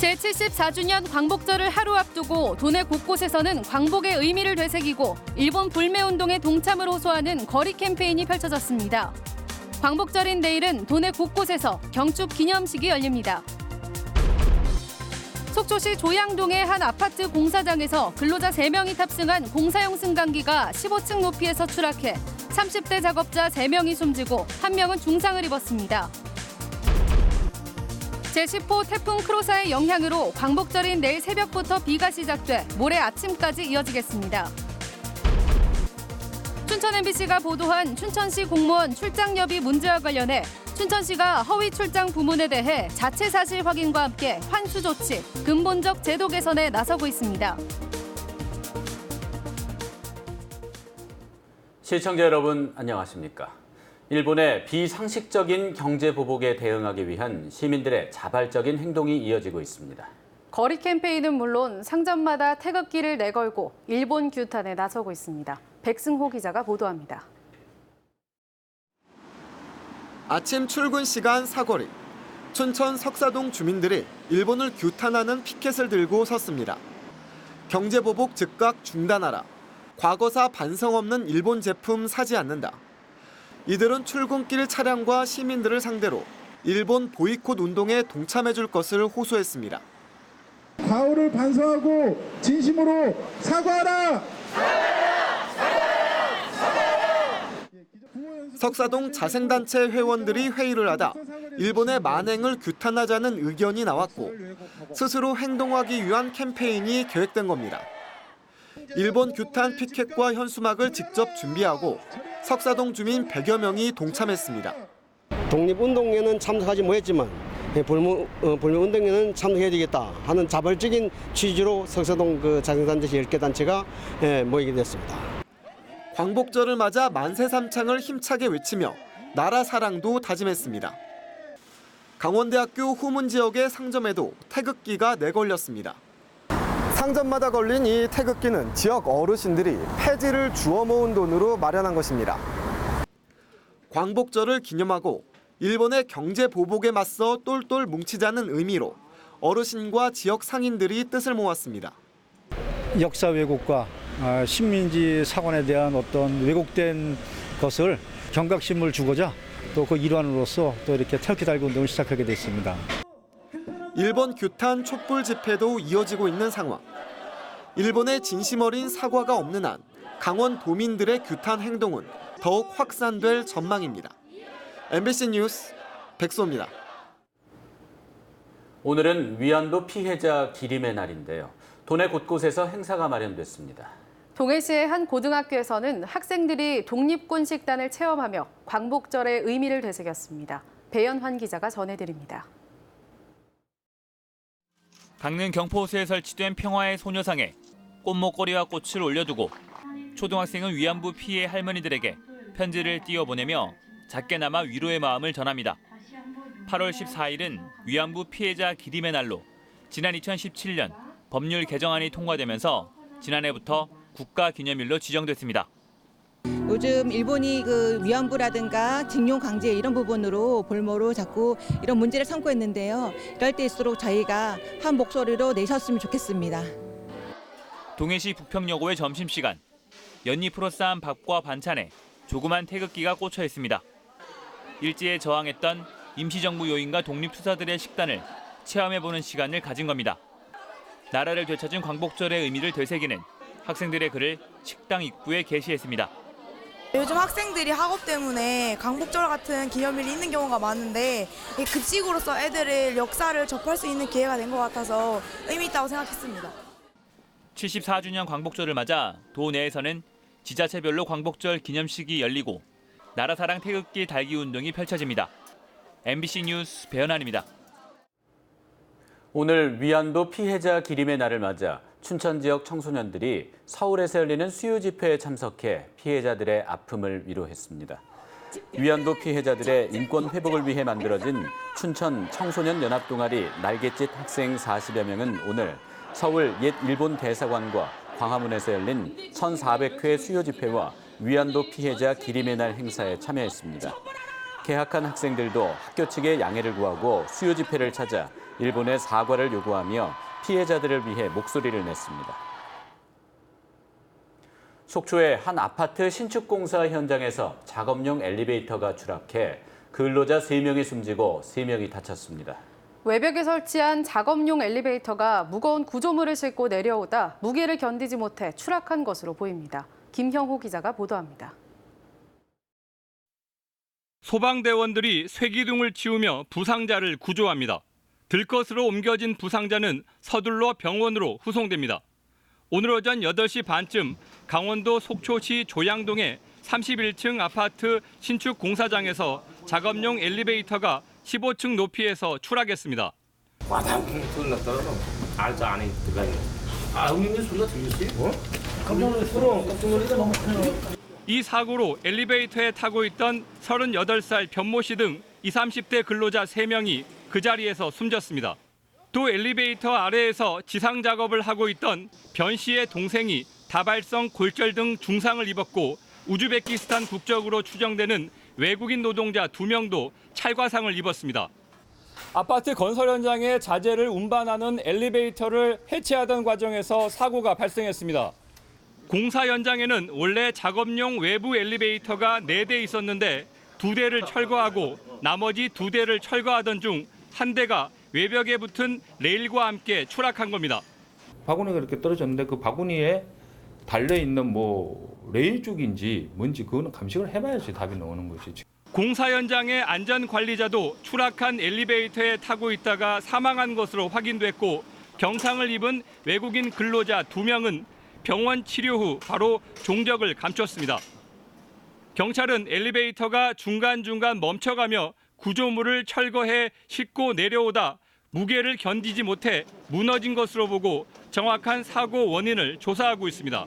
제74주년 광복절을 하루 앞두고 도내 곳곳에서는 광복의 의미를 되새기고 일본 불매운동에 동참을 호소하는 거리 캠페인이 펼쳐졌습니다. 광복절인 내일은 도내 곳곳에서 경축 기념식이 열립니다. 속초시 조양동의 한 아파트 공사장에서 근로자 3명이 탑승한 공사용 승강기가 15층 높이에서 추락해 30대 작업자 3명이 숨지고 1명은 중상을 입었습니다. 제10호 태풍 크로사의 영향으로 광복절인 내일 새벽부터 비가 시작돼 모레 아침까지 이어지겠습니다. 춘천 MBC가 보도한 춘천시 공무원 출장 여비 문제와 관련해 춘천시가 허위 출장 부문에 대해 자체 사실 확인과 함께 환수 조치, 근본적 제도 개선에 나서고 있습니다. 시청자 여러분 안녕하십니까? 일본의 비상식적인 경제 보복에 대응하기 위한 시민들의 자발적인 행동이 이어지고 있습니다. 거리 캠페인은 물론 상점마다 태극기를 내걸고 일본 규탄에 나서고 있습니다. 백승호 기자가 보도합니다. 아침 출근 시간 사거리. 춘천 석사동 주민들이 일본을 규탄하는 피켓을 들고 섰습니다. 경제보복 즉각 중단하라. 과거사 반성 없는 일본 제품 사지 않는다. 이들은 출근길 차량과 시민들을 상대로 일본 보이콧 운동에 동참해줄 것을 호소했습니다. 과오를 반성하고 진심으로 사과하라! 석사동 자생단체 회원들이 회의를 하다 일본의 만행을 규탄하자는 의견이 나왔고 스스로 행동하기 위한 캠페인이 계획된 겁니다. 일본 규탄 피켓과 현수막을 직접 준비하고 석사동 주민 100여 명이 동참했습니다. 독립운동에는 참석하지 못했지만 불매운동에는 참석해야 되겠다 하는 자발적인 취지로 석사동 자생단체 10개 단체가 모이게 됐습니다. 광복절을 맞아 만세삼창을 힘차게 외치며 나라 사랑도 다짐했습니다. 강원대학교 후문 지역의 상점에도 태극기가 내걸렸습니다. 상점마다 걸린 이 태극기는 지역 어르신들이 폐지를 주워 모은 돈으로 마련한 것입니다. 광복절을 기념하고 일본의 경제 보복에 맞서 똘똘 뭉치자는 의미로 어르신과 지역 상인들이 뜻을 모았습니다. 역사 왜곡과 식민지 사관에 대한 어떤 왜곡된 것을 경각심을 주고자 또 그 일환으로서 또 이렇게 태극기 달기 운동을 시작하게 됐습니다. 일본 규탄 촛불 집회도 이어지고 있는 상황. 일본의 진심 어린 사과가 없는 한 강원 도민들의 규탄 행동은 더욱 확산될 전망입니다. MBC 뉴스 백소입니다. 오늘은 위안부 피해자 기림의 날인데요. 도내 곳곳에서 행사가 마련됐습니다. 동해시의 한 고등학교에서는 학생들이 독립군 식단을 체험하며 광복절의 의미를 되새겼습니다. 배연환 기자가 전해드립니다. 강릉 경포호수에 설치된 평화의 소녀상에 꽃목걸이와 꽃을 올려두고 초등학생은 위안부 피해 할머니들에게 편지를 띄워보내며 작게나마 위로의 마음을 전합니다. 8월 14일은 위안부 피해자 기림의 날로 지난 2017년 법률 개정안이 통과되면서 지난해부터 국가기념일로 지정됐습니다. 요즘 일본이 위안부라든가 징용 강제 이런 부분으로 볼모로 자꾸 이런 문제를 삼고 있는데요. 이럴 때일수록 저희가 한 목소리로 내셨으면 좋겠습니다. 동해시 북평여고의 점심시간. 연잎으로 쌓은 밥과 반찬에 조그만 태극기가 꽂혀 있습니다. 일제에 저항했던 임시정부 요인과 독립투사들의 식단을 체험해보는 시간을 가진 겁니다. 나라를 되찾은 광복절의 의미를 되새기는 학생들의 글을 식당 입구에 게시했습니다. 요즘 학생들이 학업 때문에 광복절 같은 기념일이 있는 경우가 많은데 급식으로서 애들의 역사를 접할 수 있는 기회가 된 것 같아서 의미 있다고 생각했습니다. 74주년 광복절을 맞아 도 내에서는 지자체별로 광복절 기념식이 열리고 나라사랑 태극기 달기 운동이 펼쳐집니다. MBC 뉴스 배연환입니다. 오늘 위안부 피해자 기림의 날을 맞아 춘천 지역 청소년들이 서울에서 열리는 수요 집회에 참석해 피해자들의 아픔을 위로했습니다. 위안부 피해자들의 인권 회복을 위해 만들어진 춘천 청소년 연합동아리 날갯짓 학생 40여 명은 오늘 서울 옛 일본 대사관과 광화문에서 열린 1400회 수요 집회와 위안부 피해자 기림의 날 행사에 참여했습니다. 개학한 학생들도 학교 측에 양해를 구하고 수요 집회를 찾아 일본에 사과를 요구하며 피해자들을 위해 목소리를 냈습니다. 속초의 한 아파트 신축 공사 현장에서 작업용 엘리베이터가 추락해 근로자 3명이 숨지고 3명이 다쳤습니다. 외벽에 설치한 작업용 엘리베이터가 무거운 구조물을 싣고 내려오다 무게를 견디지 못해 추락한 것으로 보입니다. 김형호 기자가 보도합니다. 소방대원들이 쇠기둥을 치우며 부상자를 구조합니다. 들것으로 옮겨진 부상자는 서둘러 병원으로 후송됩니다. 오늘 오전 8시 반쯤 강원도 속초시 조양동의 31층 아파트 신축 공사장에서 작업용 엘리베이터가 15층 높이에서 추락했습니다. 와당 소리 났다가 알자 안에 들어가 있네. 형님 소리가 들렸어요? 깜짝 놀랐어. 깜짝 놀랐어. 이 사고로 엘리베이터에 타고 있던 38살 변모 씨 등 20, 30대 근로자 3명이 그 자리에서 숨졌습니다. 또 엘리베이터 아래에서 지상 작업을 하고 있던 변 씨의 동생이 다발성 골절 등 중상을 입었고 우즈베키스탄 국적으로 추정되는 외국인 노동자 2명도 찰과상을 입었습니다. 아파트 건설 현장에 자재를 운반하는 엘리베이터를 해체하던 과정에서 사고가 발생했습니다. 공사 현장에는 원래 작업용 외부 엘리베이터가 4대 있었는데 2대를 철거하고 나머지 2대를 철거하던 중 한 대가 외벽에 붙은 레일과 함께 추락한 겁니다. 바구니가 이렇게 떨어졌는데 그 바구니에 달려있는 레일 쪽인지 뭔지 그거는 감식을 해봐야지 답이 나오는 것이지. 공사 현장의 안전관리자도 추락한 엘리베이터에 타고 있다가 사망한 것으로 확인됐고 경상을 입은 외국인 근로자 2명은 병원 치료 후 바로 종적을 감췄습니다. 경찰은 엘리베이터가 중간중간 멈춰가며 구조물을 철거해 싣고 내려오다 무게를 견디지 못해 무너진 것으로 보고 정확한 사고 원인을 조사하고 있습니다.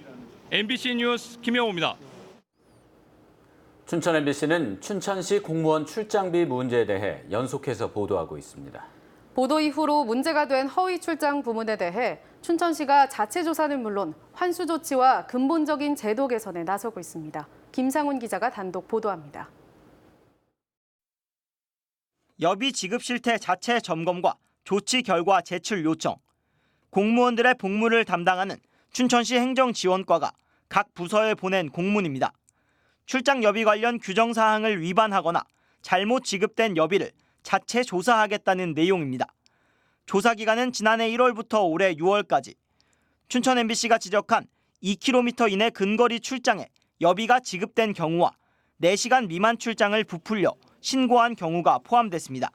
MBC 뉴스 김영호입니다. 춘천 MBC는 춘천시 공무원 출장비 문제에 대해 연속해서 보도하고 있습니다. 보도 이후로 문제가 된 허위 출장 부문에 대해 춘천시가 자체 조사는 물론 환수 조치와 근본적인 제도 개선에 나서고 있습니다. 김상훈 기자가 단독 보도합니다. 여비 지급 실태 자체 점검과 조치 결과 제출 요청. 공무원들의 복무를 담당하는 춘천시 행정지원과가 각 부서에 보낸 공문입니다. 출장 여비 관련 규정 사항을 위반하거나 잘못 지급된 여비를 자체 조사하겠다는 내용입니다. 조사 기간은 지난해 1월부터 올해 6월까지. 춘천 MBC가 지적한 2km 이내 근거리 출장에 여비가 지급된 경우와 4시간 미만 출장을 부풀려 신고한 경우가 포함됐습니다.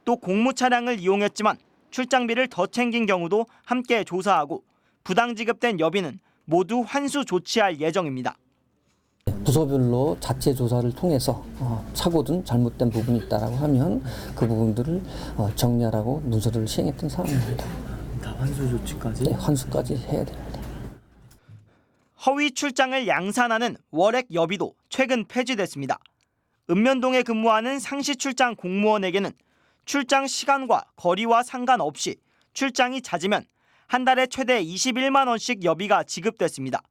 또 공무 차량을 이용했지만 출장비를 더 챙긴 경우도 함께 조사하고 부당 지급된 여비는 모두 환수 조치할 예정입니다. 부서별로 자체 조사를 통해서 착오든 잘못된 부분이 있다라고 하면 그 부분들을 정리하라고 문서를 시행했던 상황입니다. 다 환수 조치까지? 네, 환수까지 해야 됩니다. 허위 출장을 양산하는 월액 여비도 최근 폐지됐습니다. 읍면동에 근무하는 상시 출장 공무원에게는 출장 시간과 거리와 상관없이 출장이 잦으면 한 달에 최대 21만 원씩 여비가 지급됐습니다.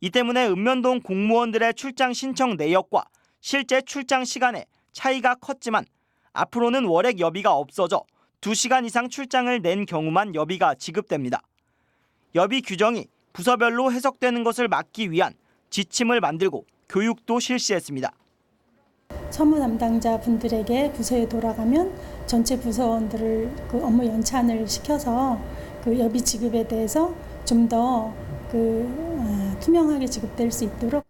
이 때문에 읍면동 공무원들의 출장 신청 내역과 실제 출장 시간에 차이가 컸지만 앞으로는 월액 여비가 없어져 2시간 이상 출장을 낸 경우만 여비가 지급됩니다. 여비 규정이 부서별로 해석되는 것을 막기 위한 지침을 만들고 교육도 실시했습니다. 서무 담당자 분들에게 부서에 돌아가면 전체 부서원들을 그 업무 연찬을 시켜서 그 여비 지급에 대해서 좀 더 투명하게 지급될 수 있도록.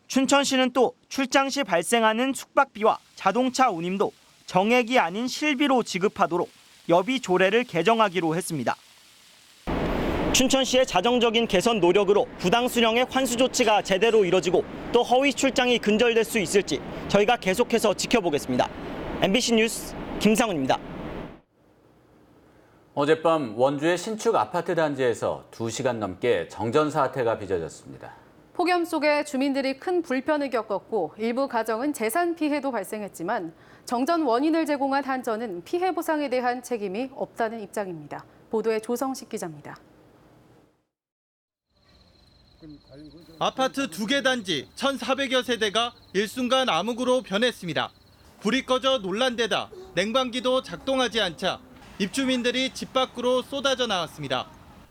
춘천시는 또 출장 시 발생하는 숙박비와 자동차 운임도 정액이 아닌 실비로 지급하도록 여비 조례를 개정하기로 했습니다. 춘천시의 자정적인 개선 노력으로 부당 수령의 환수 조치가 제대로 이뤄지고 또 허위 출장이 근절될 수 있을지 저희가 계속해서 지켜보겠습니다. MBC 뉴스 김상훈입니다. 어젯밤 원주의 신축 아파트 단지에서 2시간 넘게 정전 사태가 빚어졌습니다. 폭염 속에 주민들이 큰 불편을 겪었고 일부 가정은 재산 피해도 발생했지만 정전 원인을 제공한 한전은 피해 보상에 대한 책임이 없다는 입장입니다. 보도에 조성식 기자입니다. 아파트 2개 단지 1,400여 세대가 일순간 암흑으로 변했습니다. 불이 꺼져 놀란데다 냉방기도 작동하지 않자 입주민들이 집 밖으로 쏟아져 나왔습니다.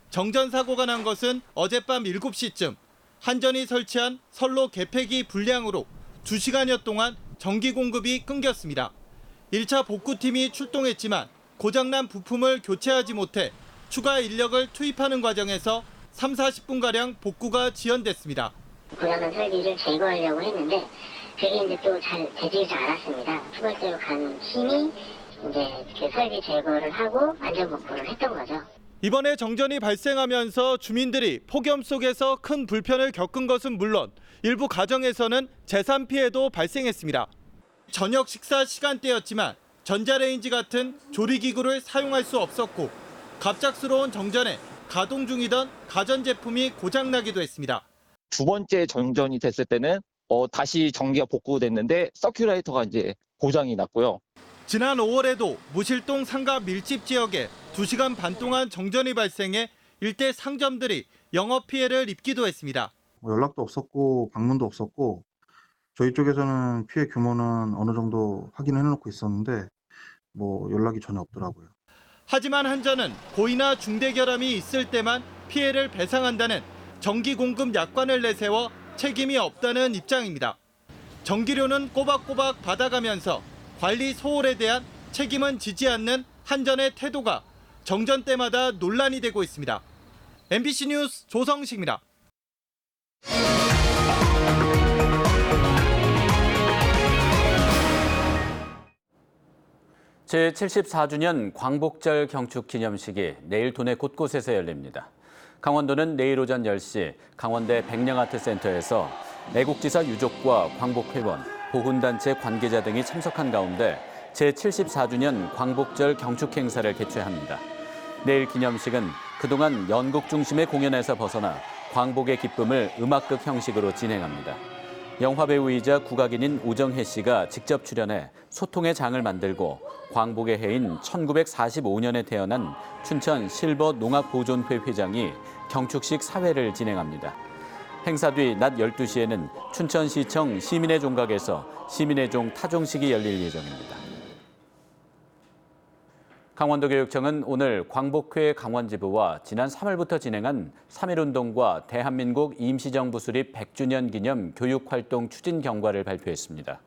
정전 사고가 난 것은 어젯밤 7시쯤 한전이 설치한 선로 개폐기 불량으로 2시간여 동안 전기 공급이 끊겼습니다. 1차 복구팀이 출동했지만 고장난 부품을 교체하지 못해 추가 인력을 투입하는 과정에서 30-40분가량 복구가 지연됐습니다. 고장난 설비를 제거하려고 했는데 그게 이제 또 잘 되지 않았습니다. 투발대로 간 힘이 이제 그 설비 제거를 하고 안전 복구를 했던 거죠. 이번에 정전이 발생하면서 주민들이 폭염 속에서 큰 불편을 겪은 것은 물론 일부 가정에서는 재산 피해도 발생했습니다. 저녁 식사 시간대였지만 전자레인지 같은 조리기구를 사용할 수 없었고 갑작스러운 정전에 가동 중이던 가전제품이 고장나기도 했습니다. 두 번째 정전이 됐을 때는 다시 전기가 복구됐는데 서큘레이터가 이제 고장이 났고요. 지난 5월에도 무실동 상가 밀집 지역에 2시간 반 동안 정전이 발생해 일대 상점들이 영업 피해를 입기도 했습니다. 연락도 없었고 방문도 없었고 저희 쪽에서는 피해 규모는 어느 정도 확인해놓고 있었는데 연락이 전혀 없더라고요. 하지만 한전은 고의나 중대 결함이 있을 때만 피해를 배상한다는 전기 공급 약관을 내세워 책임이 없다는 입장입니다. 전기료는 꼬박꼬박 받아가면서 관리 소홀에 대한 책임은 지지 않는 한전의 태도가 정전 때마다 논란이 되고 있습니다. MBC 뉴스 조성식입니다. 제74주년 광복절 경축 기념식이 내일 도내 곳곳에서 열립니다. 강원도는 내일 오전 10시 강원대 백령아트센터에서 애국지사 유족과 광복회원, 보훈단체 관계자 등이 참석한 가운데 제74주년 광복절 경축 행사를 개최합니다. 내일 기념식은 그동안 연극 중심의 공연에서 벗어나 광복의 기쁨을 음악극 형식으로 진행합니다. 영화배우이자 국악인인 오정혜 씨가 직접 출연해 소통의 장을 만들고 광복의 해인 1945년에 태어난 춘천 실버 농악보존회 회장이 경축식 사회를 진행합니다. 행사 뒤 낮 12시에는 춘천시청 시민의 종각에서 시민의 종 타종식이 열릴 예정입니다. 강원도교육청은 오늘 광복회 강원지부와 지난 3월부터 진행한 3.1운동과 대한민국 임시정부 수립 100주년 기념 교육활동 추진 경과를 발표했습니다.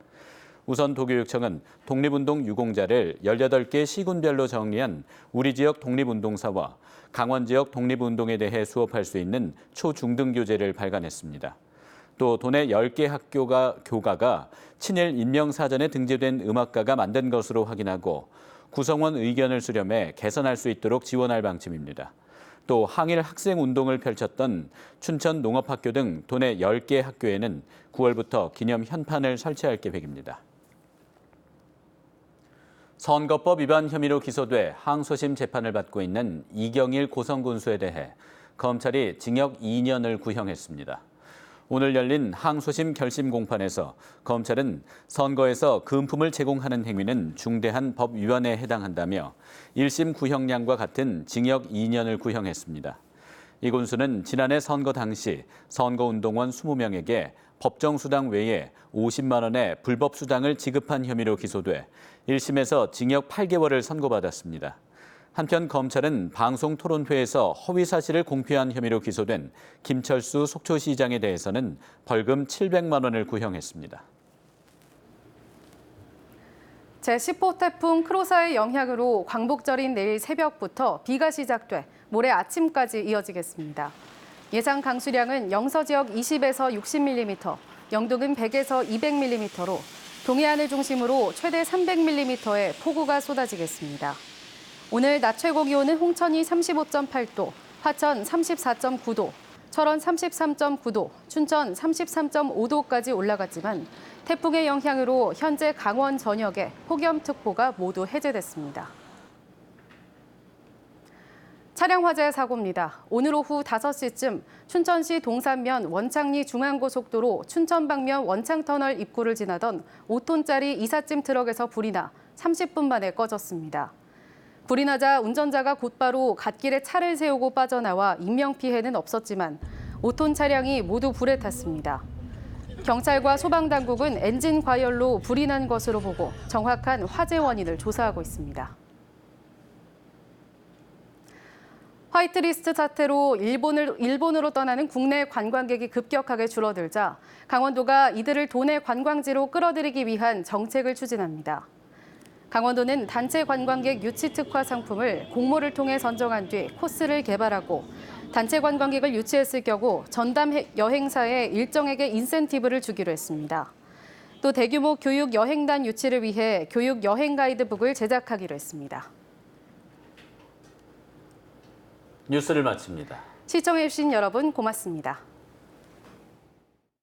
우선 도교육청은 독립운동 유공자를 18개 시군별로 정리한 우리 지역 독립운동사와 강원 지역 독립운동에 대해 수업할 수 있는 초중등 교재를 발간했습니다. 또 도내 10개 교가가 친일 인명사전에 등재된 음악가가 만든 것으로 확인하고 구성원 의견을 수렴해 개선할 수 있도록 지원할 방침입니다. 또 항일 학생운동을 펼쳤던 춘천 농업학교 등 도내 10개 학교에는 9월부터 기념 현판을 설치할 계획입니다. 선거법 위반 혐의로 기소돼 항소심 재판을 받고 있는 이경일 고성군수에 대해 검찰이 징역 2년을 구형했습니다. 오늘 열린 항소심 결심 공판에서 검찰은 선거에서 금품을 제공하는 행위는 중대한 법 위반에 해당한다며 1심 구형량과 같은 징역 2년을 구형했습니다. 이 군수는 지난해 선거 당시 선거운동원 20명에게 법정 수당 외에 50만 원의 불법 수당을 지급한 혐의로 기소돼 1심에서 징역 8개월을 선고받았습니다. 한편 검찰은 방송토론회에서 허위 사실을 공표한 혐의로 기소된 김철수 속초시장에 대해서는 벌금 700만 원을 구형했습니다. 제10호 태풍 크로사의 영향으로 광복절인 내일 새벽부터 비가 시작돼 모레 아침까지 이어지겠습니다. 예상 강수량은 영서 지역 20에서 60mm, 영동은 100에서 200mm로 동해안을 중심으로 최대 300mm의 폭우가 쏟아지겠습니다. 오늘 낮 최고 기온은 홍천이 35.8도, 화천 34.9도, 철원 33.9도, 춘천 33.5도까지 올라갔지만 태풍의 영향으로 현재 강원 전역에 폭염특보가 모두 해제됐습니다. 차량 화재 사고입니다. 오늘 오후 5시쯤 춘천시 동산면 원창리 중앙고속도로 춘천 방면 원창터널 입구를 지나던 5톤짜리 이삿짐 트럭에서 불이 나 30분 만에 꺼졌습니다. 불이 나자 운전자가 곧바로 갓길에 차를 세우고 빠져나와 인명피해는 없었지만 5톤 차량이 모두 불에 탔습니다. 경찰과 소방당국은 엔진 과열로 불이 난 것으로 보고 정확한 화재 원인을 조사하고 있습니다. 화이트리스트 사태로 일본으로 떠나는 국내 관광객이 급격하게 줄어들자 강원도가 이들을 도내 관광지로 끌어들이기 위한 정책을 추진합니다. 강원도는 단체 관광객 유치 특화 상품을 공모를 통해 선정한 뒤 코스를 개발하고 단체 관광객을 유치했을 경우 전담 여행사에 일정액의 인센티브를 주기로 했습니다. 또 대규모 교육 여행단 유치를 위해 교육 여행 가이드북을 제작하기로 했습니다. 뉴스를 마칩니다. 시청해주신 여러분 고맙습니다.